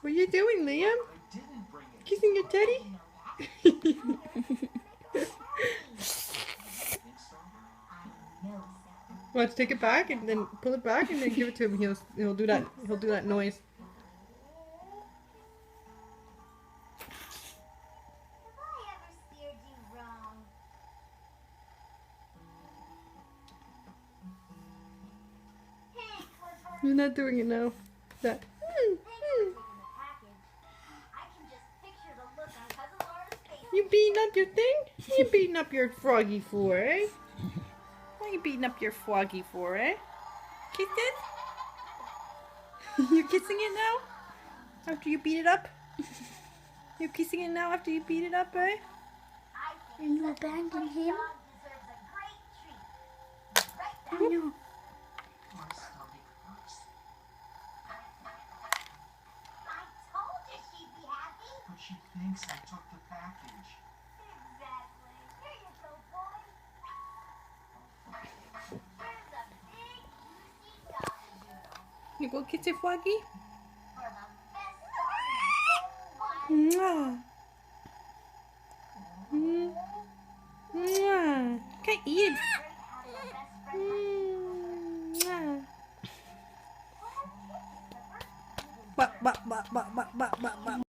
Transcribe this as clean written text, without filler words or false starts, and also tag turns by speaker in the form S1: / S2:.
S1: What are you doing, Liam? Kissing your teddy? Want to take it back and then pull it back and then give it to him? He'll do that. He'll do that noise. You're not doing it now. That. You beating up your thing? What you beating up your froggy for, eh? What are you beating up your froggy for, eh? Kiss it? You're kissing it now? After you beat it up? You're kissing it now after you beat it up, eh?
S2: And you abandon him? I know.
S3: She thinks I took the package.
S4: Exactly. Here you go, boy. Here's a big, juicy doggy doodle.
S1: You go kiss it, froggy?
S4: For the best dog in the whole wide
S1: Mwah. Mwah. Can't eat it. Mwah. Ba ba ba ba ba ba ba ba.